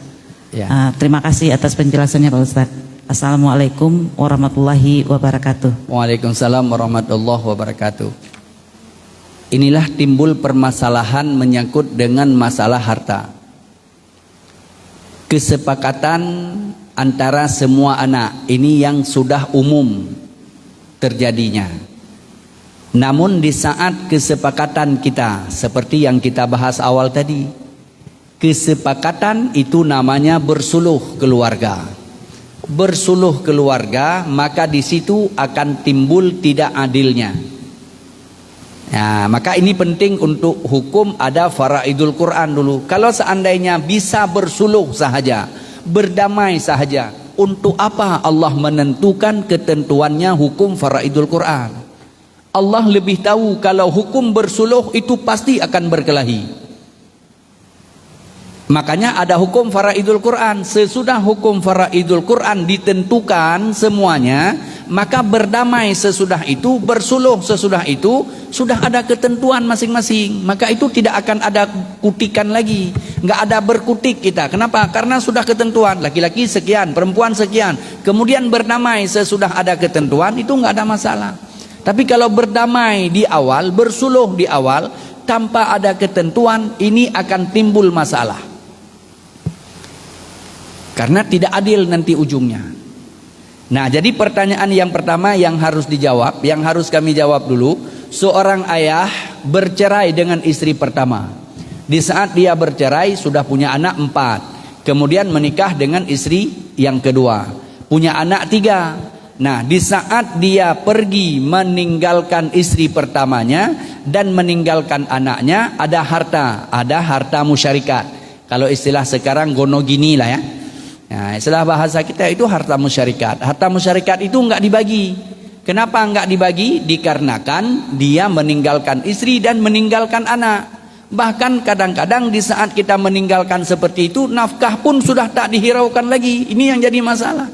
Ya. Terima kasih atas penjelasannya Pak Ustadz. Assalamualaikum warahmatullahi wabarakatuh. Waalaikumsalam warahmatullahi wabarakatuh. Inilah timbul permasalahan menyangkut dengan masalah harta. Kesepakatan antara semua anak ini yang sudah umum terjadinya. Namun di saat kesepakatan kita seperti yang kita bahas awal tadi, kesepakatan itu namanya bersuluh keluarga. Bersuluh keluarga, maka di situ akan timbul tidak adilnya. Nah, maka ini penting untuk hukum ada faraidul Quran dulu. Kalau seandainya bisa bersuluh sahaja, berdamai sahaja, untuk apa Allah menentukan ketentuannya hukum faraidul Quran? Allah lebih tahu kalau hukum bersuluh itu pasti akan berkelahi. Makanya ada hukum faraidul Quran. Sesudah hukum faraidul Quran ditentukan semuanya, maka berdamai sesudah itu, bersuluh sesudah itu, sudah ada ketentuan masing-masing. Maka itu tidak akan ada kutikan lagi, nggak ada berkutik kita. Kenapa? Karena sudah ketentuan, laki-laki sekian, perempuan sekian. Kemudian berdamai sesudah ada ketentuan, itu nggak ada masalah. Tapi kalau berdamai di awal, bersuluh di awal, tanpa ada ketentuan, ini akan timbul masalah. Karena tidak adil nanti ujungnya. Nah, jadi pertanyaan yang pertama yang harus dijawab, yang harus kami jawab dulu, seorang ayah bercerai dengan istri pertama. Di saat dia bercerai sudah punya anak 4, kemudian menikah dengan istri yang kedua, punya anak 3. Nah, di saat dia pergi meninggalkan istri pertamanya dan meninggalkan anaknya, ada harta musyarikat. Kalau istilah sekarang gonogini lah ya. Nah, istilah bahasa kita itu harta musyarikat. Harta musyarikat itu enggak dibagi. Kenapa enggak dibagi? Dikarenakan dia meninggalkan istri dan meninggalkan anak. Bahkan kadang-kadang di saat kita meninggalkan seperti itu, nafkah pun sudah tak dihiraukan lagi. Ini yang jadi masalah.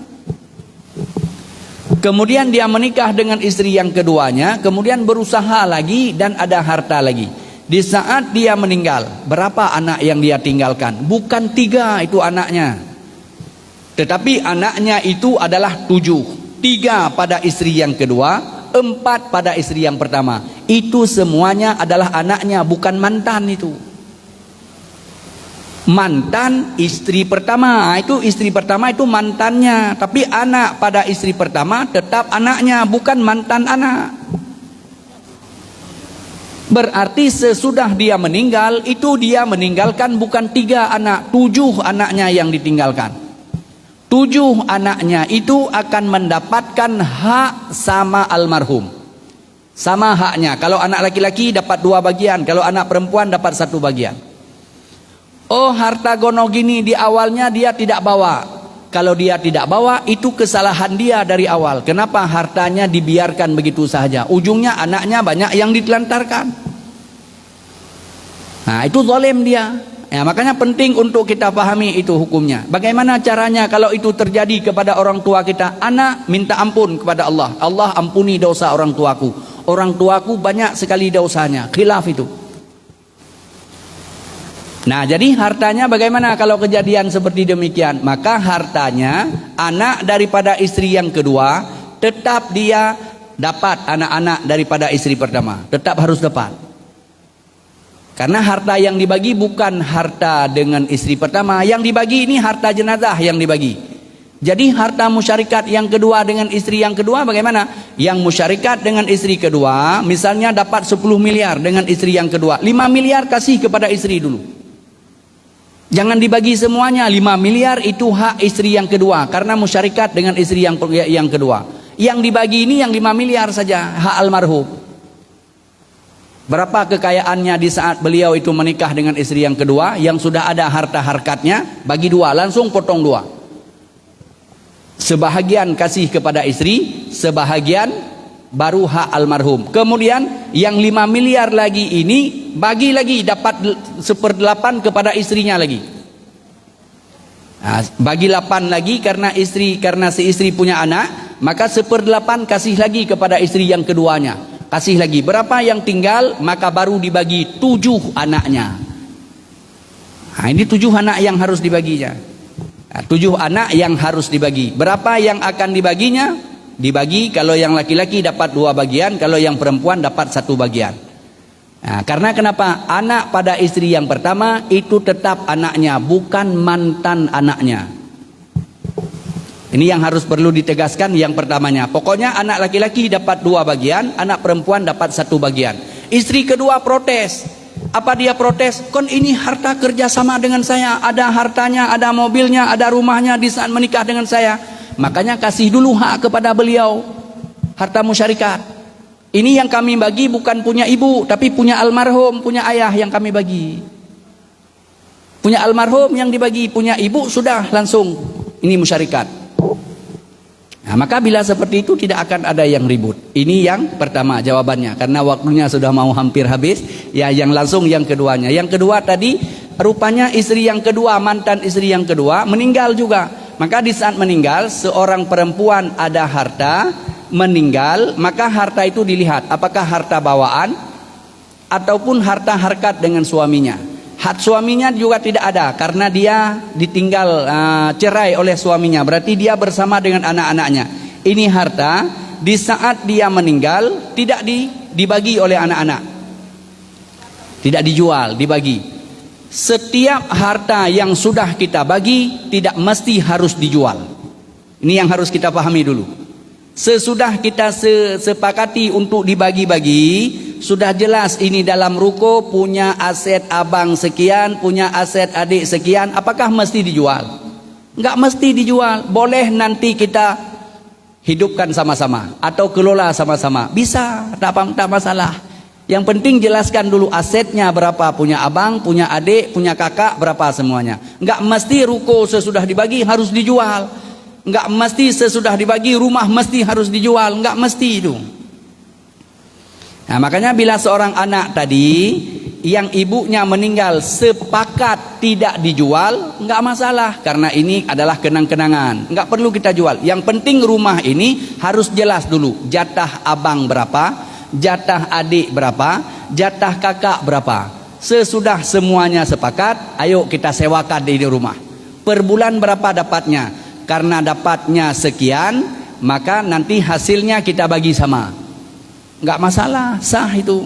Kemudian dia menikah dengan istri yang keduanya, kemudian berusaha lagi dan ada harta lagi. Di saat dia meninggal, berapa anak yang dia tinggalkan? Bukan 3 itu anaknya, tetapi anaknya itu adalah 7. 3 pada istri yang kedua, 4 pada istri yang pertama. Itu semuanya adalah anaknya, bukan mantan itu. Mantan istri pertama, itu istri pertama itu mantannya, tapi anak pada istri pertama tetap anaknya, bukan mantan anak. Berarti sesudah dia meninggal, itu dia meninggalkan bukan 3 anak, 7 anaknya yang ditinggalkan. 7 anaknya itu akan mendapatkan hak sama almarhum, sama haknya. Kalau anak laki-laki dapat 2 bagian, kalau anak perempuan dapat 1 bagian. Oh, harta gono gini di awalnya dia tidak bawa. Kalau dia tidak bawa, itu kesalahan dia dari awal. Kenapa hartanya dibiarkan begitu saja? Ujungnya anaknya banyak yang ditelantarkan. Nah, itu zalim dia. Ya, makanya penting untuk kita pahami itu hukumnya. Bagaimana caranya kalau itu terjadi kepada orang tua kita? Anak minta ampun kepada Allah. Allah ampuni dosa orang tuaku. Orang tuaku banyak sekali dosanya. Khilaf itu. Nah, jadi hartanya bagaimana kalau kejadian seperti demikian? Maka hartanya anak daripada istri yang kedua tetap dia dapat anak-anak daripada istri pertama. Tetap harus dapat. Karena harta yang dibagi bukan harta dengan istri pertama. Yang dibagi ini harta jenazah yang dibagi. Jadi harta musyarikat yang kedua dengan istri yang kedua bagaimana? Yang musyarikat dengan istri kedua misalnya dapat 10 miliar dengan istri yang kedua. 5 miliar kasih kepada istri dulu. Jangan dibagi semuanya. 5 miliar itu hak istri yang kedua karena musyarikat dengan istri yang kedua. Yang dibagi ini yang 5 miliar saja hak almarhum. Berapa kekayaannya di saat beliau itu menikah dengan istri yang kedua, yang sudah ada harta harkatnya, bagi 2, langsung potong 2. Sebahagian kasih kepada istri, sebahagian baru hak almarhum. Kemudian yang 5 miliar lagi ini bagi lagi, dapat 1/8 kepada istrinya lagi. Nah, bagi 8 lagi karena si istri punya anak, maka 1/8 kasih lagi kepada istri yang keduanya. Kasih lagi berapa yang tinggal, maka baru dibagi 7 anaknya. Nah, ini 7 anak yang harus dibaginya. Nah, 7 anak yang harus dibagi. Berapa yang akan dibaginya? Dibagi kalau yang laki-laki dapat 2 bagian, kalau yang perempuan dapat 1 bagian. Nah, karena kenapa? Anak pada istri yang pertama itu tetap anaknya, bukan mantan anaknya. Ini yang harus perlu ditegaskan yang pertamanya. Pokoknya anak laki-laki dapat 2 bagian, anak perempuan dapat 1 bagian. Istri kedua protes. Apa dia protes? Kon ini harta kerjasama dengan saya, ada hartanya, ada mobilnya, ada rumahnya di saat menikah dengan saya. Makanya kasih dulu hak kepada beliau, harta musyarikat. Ini yang kami bagi bukan punya ibu, tapi punya almarhum, punya ayah yang kami bagi. Punya almarhum yang dibagi, punya ibu sudah langsung ini musyarikat. Nah, maka bila seperti itu tidak akan ada yang ribut. Ini yang pertama jawabannya, karena waktunya sudah mau hampir habis. Ya, yang langsung yang keduanya. Yang kedua tadi rupanya istri yang kedua, mantan istri yang kedua meninggal juga. Maka di saat meninggal seorang perempuan ada harta, meninggal, maka harta itu dilihat apakah harta bawaan ataupun harta harkat dengan suaminya. Hak suaminya juga tidak ada karena dia ditinggal cerai oleh suaminya, berarti dia bersama dengan anak-anaknya. Ini harta di saat dia meninggal tidak dibagi oleh anak-anak, tidak dijual, dibagi. Setiap harta yang sudah kita bagi tidak mesti harus dijual. Ini yang harus kita pahami dulu. Sesudah kita sepakati untuk dibagi-bagi, sudah jelas ini dalam ruko punya aset abang sekian, punya aset adik sekian, apakah mesti dijual? Enggak mesti dijual, boleh nanti kita hidupkan sama-sama atau kelola sama-sama, bisa, tak masalah. Yang penting jelaskan dulu asetnya berapa, punya abang, punya adik, punya kakak, berapa semuanya. Enggak mesti ruko sesudah dibagi harus dijual. Enggak mesti sesudah dibagi rumah mesti harus dijual, enggak mesti itu. Nah, makanya bila seorang anak tadi yang ibunya meninggal sepakat sepakat tidak dijual, nggak masalah, karena ini adalah kenang-kenangan, nggak perlu kita jual. Yang penting rumah ini harus jelas dulu, jatah abang berapa, jatah adik berapa, jatah kakak berapa. Sesudah semuanya sepakat, ayo kita sewakan di rumah. Per bulan berapa dapatnya? Karena dapatnya sekian, maka nanti hasilnya kita bagi sama, nggak masalah, sah itu.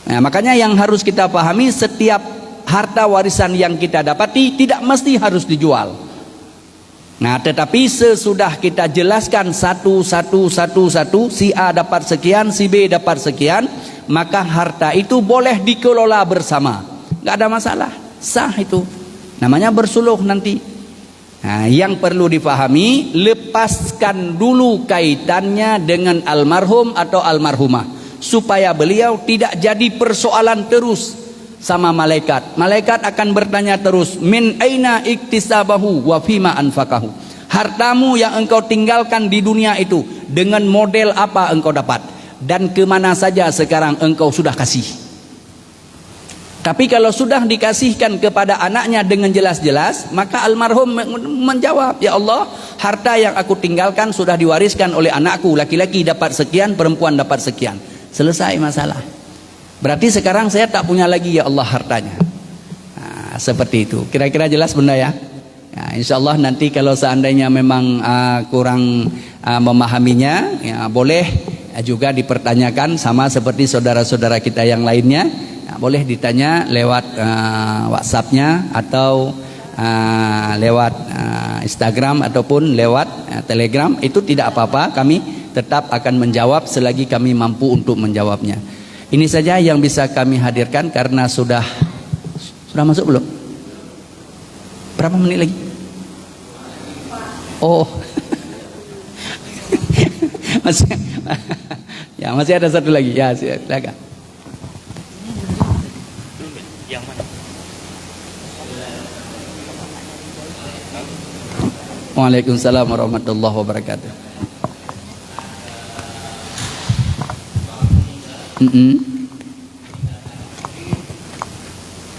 Nah, makanya yang harus kita pahami, setiap harta warisan yang kita dapati tidak mesti harus dijual. Nah, tetapi sesudah kita jelaskan satu, si A dapat sekian, si B dapat sekian, maka harta itu boleh dikelola bersama, nggak ada masalah, sah itu. Namanya bersuluh nanti. Nah, yang perlu dipahami, lepaskan dulu kaitannya dengan almarhum atau almarhumah, supaya beliau tidak jadi persoalan terus sama malaikat. Malaikat akan bertanya terus, min aina iktisabahu wa fima anfaqahu. Hartamu yang engkau tinggalkan di dunia itu, dengan model apa engkau dapat, dan kemana saja sekarang engkau sudah kasih. Tapi kalau sudah dikasihkan kepada anaknya dengan jelas-jelas, maka almarhum menjawab, ya Allah, harta yang aku tinggalkan sudah diwariskan oleh anakku, laki-laki dapat sekian, perempuan dapat sekian. Selesai masalah. Berarti sekarang saya tak punya lagi, ya Allah, hartanya. Nah, seperti itu. Kira-kira jelas bunda ya? Nah, insya Allah nanti kalau seandainya memang kurang memahaminya, ya, boleh juga dipertanyakan sama seperti saudara-saudara kita yang lainnya. Nah, boleh ditanya lewat WhatsAppnya atau lewat Instagram ataupun lewat Telegram. Itu tidak apa-apa, kami tetap akan menjawab selagi kami mampu untuk menjawabnya. Ini saja yang bisa kami hadirkan karena sudah masuk belum? Berapa menit lagi? Oh. masih ada satu lagi. Ya, silakan. Yang mana? Waalaikumsalam warahmatullahi wabarakatuh.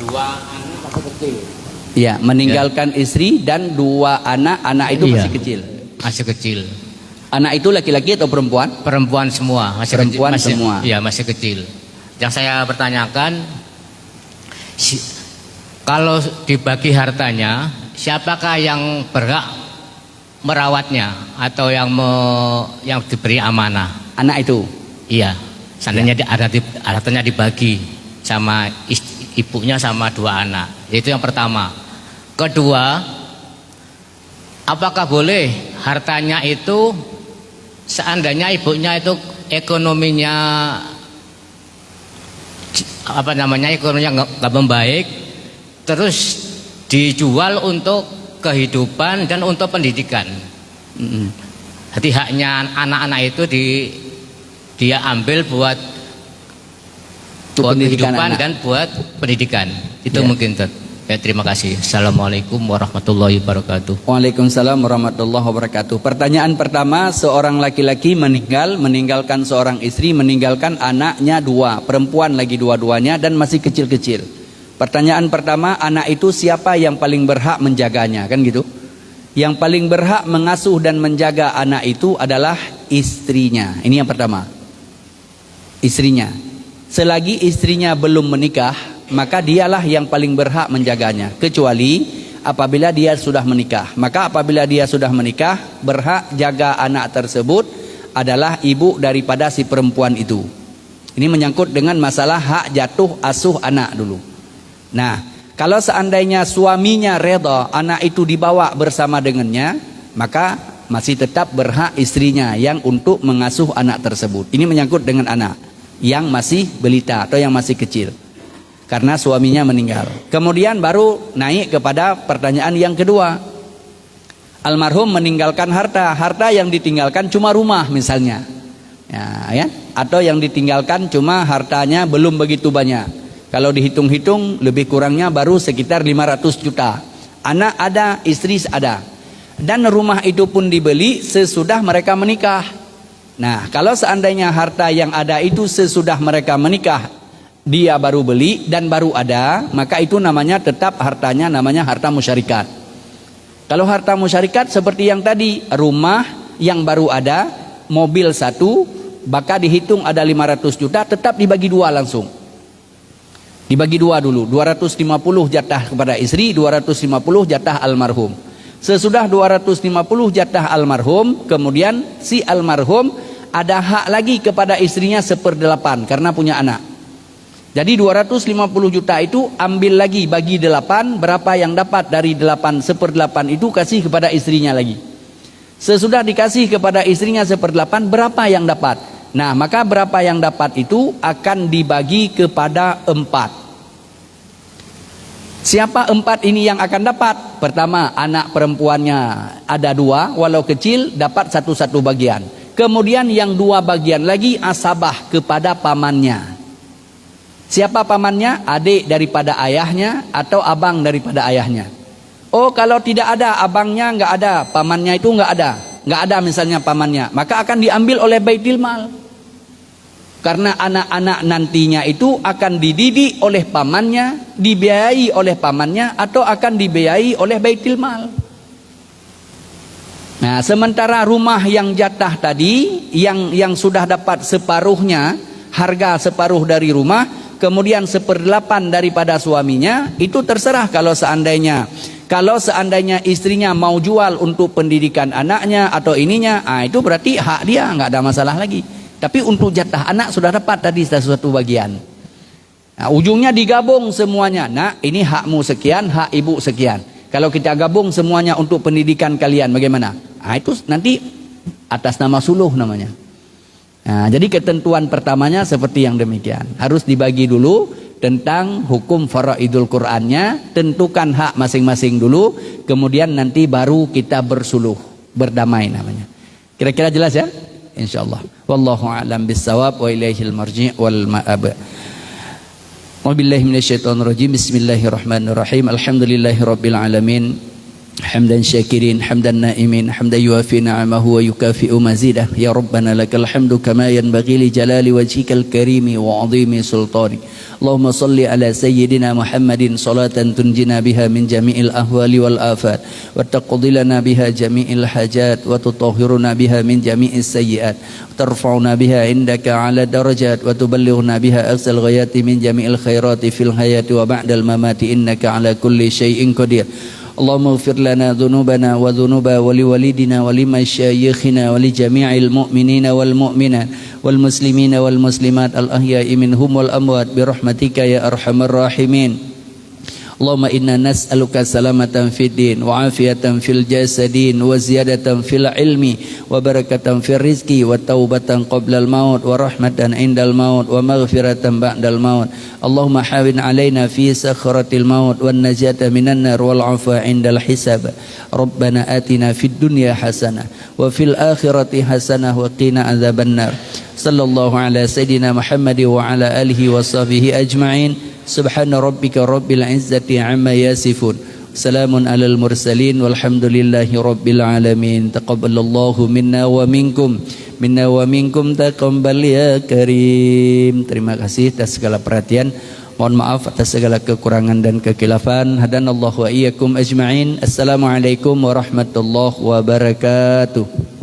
Dua anak masih kecil. Ya, meninggalkan istri dan dua anak itu masih kecil. Masih kecil. Anak itu laki-laki atau perempuan? Perempuan semua, perempuan semua. Iya, masih kecil. Yang saya pertanyakan, kalau dibagi hartanya, siapakah yang berhak merawatnya atau yang diberi amanah? Anak itu. Iya. Seandainya hartanya dibagi sama ibunya sama dua anak. Itu yang pertama. Kedua, apakah boleh hartanya itu seandainya ibunya itu ekonominya ekonominya nggak membaik, terus dijual untuk kehidupan dan untuk pendidikan. Jadi haknya anak-anak itu dia ambil buat kehidupan dan buat pendidikan. Itu ya. Mungkin ya, terima kasih. Assalamualaikum warahmatullahi wabarakatuh. Waalaikumsalam warahmatullahi wabarakatuh. Pertanyaan pertama, seorang laki-laki meninggalkan seorang istri, meninggalkan anaknya dua, perempuan lagi dua-duanya dan masih kecil-kecil. Pertanyaan pertama, anak itu siapa yang paling berhak menjaganya, kan gitu? Yang paling berhak mengasuh dan menjaga anak itu adalah istrinya. Ini yang pertama. Istrinya. Selagi istrinya belum menikah, maka dialah yang paling berhak menjaganya, kecuali apabila dia sudah menikah. Maka apabila dia sudah menikah, berhak jaga anak tersebut adalah ibu daripada si perempuan itu. Ini menyangkut dengan masalah hak jatuh asuh anak dulu. Nah, kalau seandainya suaminya reda anak itu dibawa bersama dengannya, maka masih tetap berhak istrinya yang untuk mengasuh anak tersebut. Ini menyangkut dengan anak yang masih balita atau yang masih kecil, karena suaminya meninggal. Kemudian baru naik kepada pertanyaan yang kedua. Almarhum meninggalkan harta yang ditinggalkan cuma rumah misalnya, ya, atau yang ditinggalkan cuma hartanya belum begitu banyak. Kalau dihitung-hitung lebih kurangnya baru sekitar 500 juta. Anak ada, istri ada. Dan rumah itu pun dibeli sesudah mereka menikah. Nah, kalau seandainya harta yang ada itu sesudah mereka menikah dia baru beli dan baru ada, maka itu namanya tetap hartanya namanya harta musyarikat. Kalau harta musyarikat seperti yang tadi, rumah yang baru ada, mobil satu, maka dihitung ada 500 juta, tetap dibagi dua langsung. Dibagi dua dulu, 250 jatah kepada istri, 250 jatah almarhum. Sesudah 250 jatah almarhum, kemudian si almarhum ada hak lagi kepada istrinya 1/8 karena punya anak. Jadi 250 juta itu ambil lagi bagi 8, berapa yang dapat dari 8 1/8 itu kasih kepada istrinya lagi. Sesudah dikasih kepada istrinya 1/8, berapa yang dapat? Nah, maka berapa yang dapat itu akan dibagi kepada 4. Siapa 4 ini yang akan dapat? Pertama, anak perempuannya ada 2, walau kecil dapat 1 bagian. Kemudian yang 2 bagian lagi asabah kepada pamannya. Siapa pamannya? Adik daripada ayahnya atau abang daripada ayahnya. Oh, kalau tidak ada abangnya, nggak ada, pamannya itu nggak ada misalnya pamannya, maka akan diambil oleh Baitul Mal. Karena anak-anak nantinya itu akan dididik oleh pamannya, dibiayai oleh pamannya, atau akan dibiayai oleh Baitul Mal. Nah, sementara rumah yang jatah tadi, yang sudah dapat separuhnya, harga separuh dari rumah, kemudian 1/8 daripada suaminya, itu terserah kalau seandainya istrinya mau jual untuk pendidikan anaknya atau ininya, itu berarti hak dia, nggak ada masalah lagi. Tapi untuk jatah anak sudah dapat tadi satu bagian. Nah, ujungnya digabung semuanya. Nah, ini hakmu sekian, hak ibu sekian. Kalau kita gabung semuanya untuk pendidikan kalian, bagaimana? Itu nanti atas nama suluh namanya. Nah, jadi ketentuan pertamanya seperti yang demikian. Harus dibagi dulu tentang hukum faraidul Qur'annya, tentukan hak masing-masing dulu, kemudian nanti baru kita bersuluh, berdamai namanya. Kira-kira jelas ya? Insyaallah. Wallahu a'lam bissawab wa ilaihil marji' wal ma'ab. Wabillahi minasyaitonir rajim. Bismillahirrahmanirrahim. Alhamdulillahirabbil alamin. حمدا شاكرين حمدا نائمين حمدا يوافي نعمه ويكافئ مزيده يا ربنا لك الحمد كما ينبغي لجلال وجهك الكريم وعظيم سلطانك اللهم صل على سيدنا محمد صلاة تنجنا بها من جميع الأهوال والآفات وتقضي لنا بها جميع الحاجات وتطهرنا بها من جميع السيئات وترفعنا بها عندك على درجات وتبلغنا بها أقصى الغايات من جميع الخيرات في الحياة وبعد الممات إنك على كل شيء قدير اللهم اغفر لنا ذنوبنا وذنوب ولوالدنا ولمشايخنا ولجميع المؤمنين والمؤمنات والمسلمين والمسلمات الأحياء منهم والأموات برحمتك يا أرحم الراحمين اللهم إنا نسألك سلامة في الدين وعافية في الجسدين وزيادة في العلم وبركة في الرزق وتوبة قبل الموت ورحمة عند الموت ومغفرة بعد الموت اللهم حاول علينا في سخرة الموت والنجاة من النار والعفو عند الحساب ربنا آتنا في الدنيا حسنة وفي الآخرة حسنة وقنا عذاب النار صلى الله على سيدنا محمد وعلى آله وصحبه أجمعين سبحان ربك رب العزة عما يصفون سلام على المرسلين والحمد لله رب العالمين تقبل الله منا ومنكم تقبل يا كريم. Terima kasih atas segala perhatian. Mohon maaf atas segala kekurangan dan kekhilafan. Hadanallahu wa iyyakum ajma'in. Assalamualaikum warahmatullahi wabarakatuh.